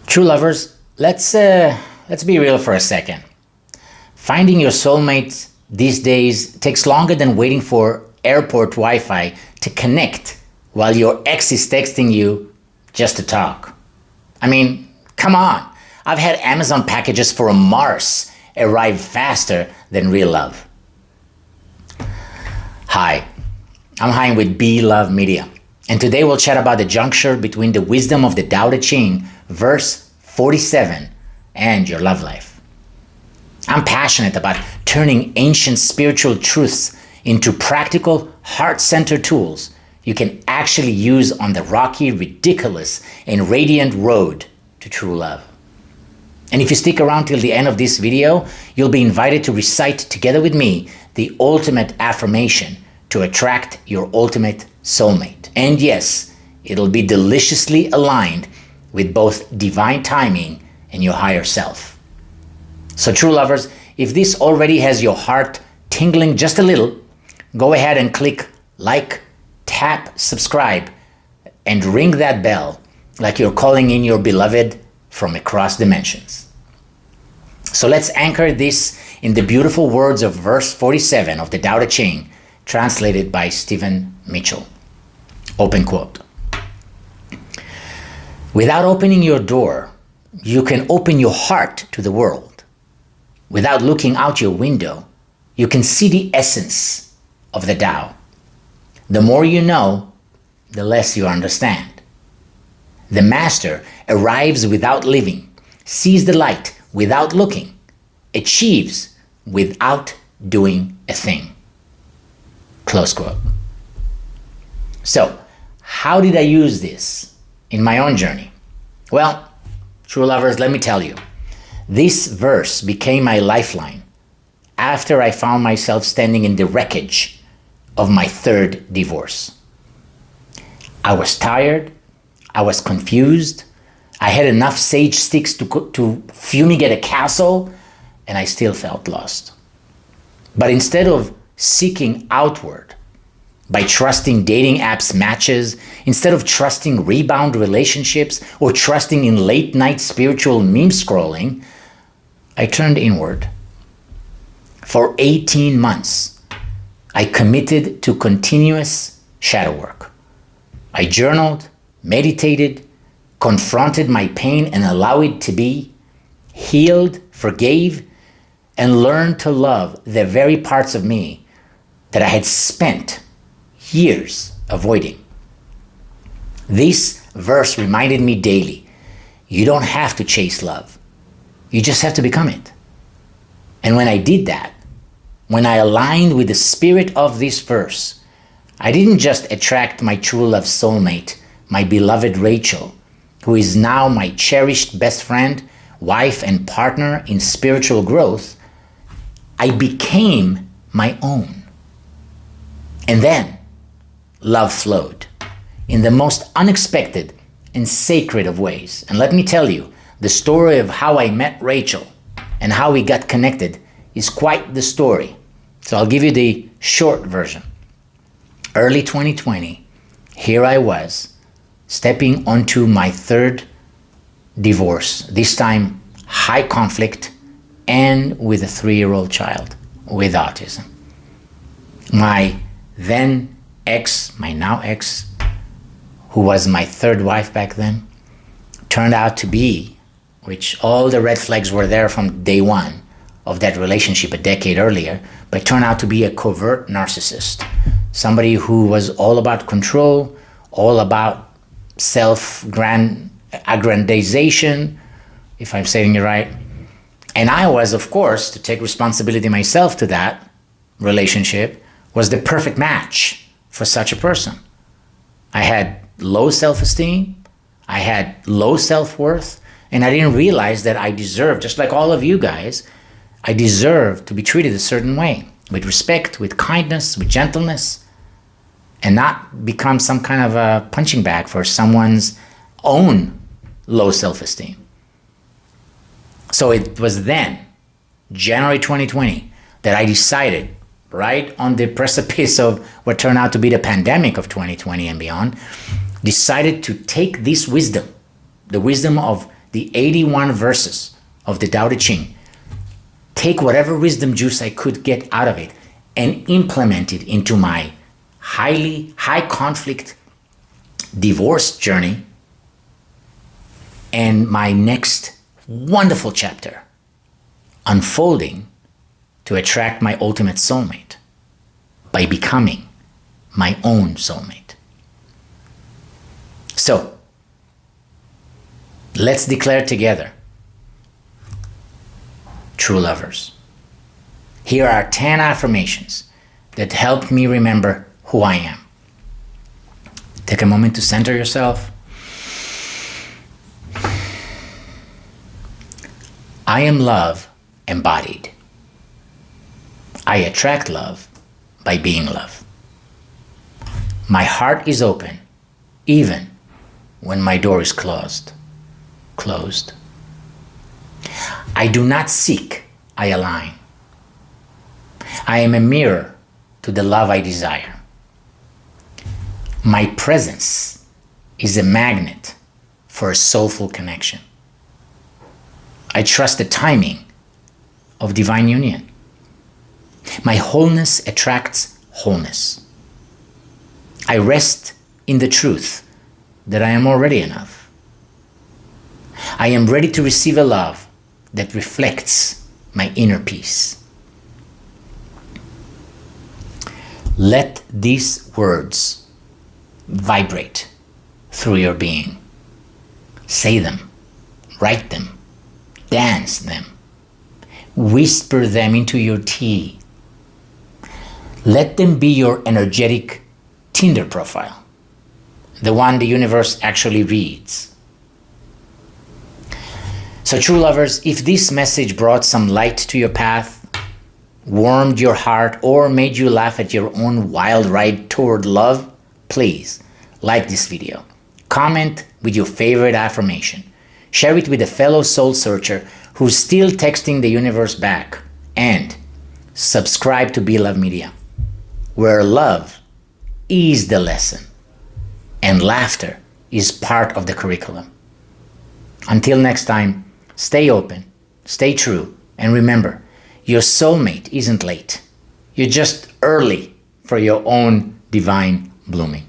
True lovers, let's be real for a second. Finding your soulmate these days takes longer than waiting for airport Wi-Fi to connect while your ex is texting you just to talk. I mean, come on. I've had Amazon packages for Mars arrive faster than real love. Hi, I'm Haim with Be Love Media, and today we'll chat about the juncture between the wisdom of the Tao Te Ching Verse 47 and your love life. I'm passionate about turning ancient spiritual truths into practical, heart-centered tools you can actually use on the rocky, ridiculous, and radiant road to true love. And if you stick around till the end of this video, you'll be invited to recite together with me the ultimate affirmation to attract your ultimate soulmate. And yes, it'll be deliciously aligned with both divine timing and your higher self. So true lovers, if this already has your heart tingling just a little, go ahead and click like, tap subscribe, and ring that bell like you're calling in your beloved from across dimensions. So let's anchor this in the beautiful words of verse 47 of the Tao Te Ching, translated by Stephen Mitchell. Open quote. Without opening your door, you can open your heart to the world. Without looking out your window, you can see the essence of the Tao. The more you know, the less you understand. The master arrives without living, sees the light without looking, achieves without doing a thing. Close quote. So, how did I use this in my own journey? Well, true lovers, let me tell you, this verse became my lifeline after I found myself standing in the wreckage of my third divorce. I was tired, I was confused, I had enough sage sticks to fumigate a castle, and I still felt lost. But instead of seeking outward, by trusting dating apps matches, instead of trusting rebound relationships or trusting in late night spiritual meme scrolling, I turned inward. For 18 months, I committed to continuous shadow work. I journaled, meditated, confronted my pain and allowed it to be, healed, forgave, and learned to love the very parts of me that I had spent years avoiding. This verse reminded me daily, you don't have to chase love. You just have to become it. And when I did that, when I aligned with the spirit of this verse, I didn't just attract my true love soulmate, my beloved Rachel, who is now my cherished best friend, wife, and partner in spiritual growth. I became my own. And then love flowed in the most unexpected and sacred of ways. And let me tell you, the story of how I met Rachel and how we got connected is quite the story. So I'll give you the short version. Early 2020, here I was, stepping onto my third divorce, this time high conflict and with a 3-year-old child with autism. My then ex, my now ex, who was my third wife back then, turned out to be, which all the red flags were there from day one of that relationship a decade earlier, but turned out to be a covert narcissist. Somebody who was all about control, all about self-aggrandization, if I'm saying it right. And I was, of course, to take responsibility myself to that relationship, was the perfect match for such a person. I had low self-esteem, I had low self-worth, and I didn't realize that I deserved, just like all of you guys, I deserved to be treated a certain way, with respect, with kindness, with gentleness, and not become some kind of a punching bag for someone's own low self-esteem. So it was then, January 2020, that I decided, right on the precipice of what turned out to be the pandemic of 2020 and beyond, decided to take this wisdom, the wisdom of the 81 verses of the Tao Te Ching, take whatever wisdom juice I could get out of it, and implement it into my high conflict divorce journey and my next wonderful chapter, unfolding to attract my ultimate soulmate by becoming my own soulmate. So, let's declare together, true lovers. Here are 10 affirmations that help me remember who I am. Take a moment to center yourself. I am love embodied. I attract love by being love. My heart is open, even when my door is closed. I do not seek, I align. I am a mirror to the love I desire. My presence is a magnet for a soulful connection. I trust the timing of divine union. My wholeness attracts wholeness. I rest in the truth that I am already enough. I am ready to receive a love that reflects my inner peace. Let these words vibrate through your being. Say them, write them, dance them, whisper them into your tea. Let them be your energetic Tinder profile, the one the universe actually reads. So true lovers, if this message brought some light to your path, warmed your heart, or made you laugh at your own wild ride toward love, please like this video, comment with your favorite affirmation, share it with a fellow soul searcher who's still texting the universe back, and subscribe to Be Love Media, where love is the lesson and laughter is part of the curriculum. Until next time, stay open, stay true, and remember, your soulmate isn't late. You're just early for your own divine blooming.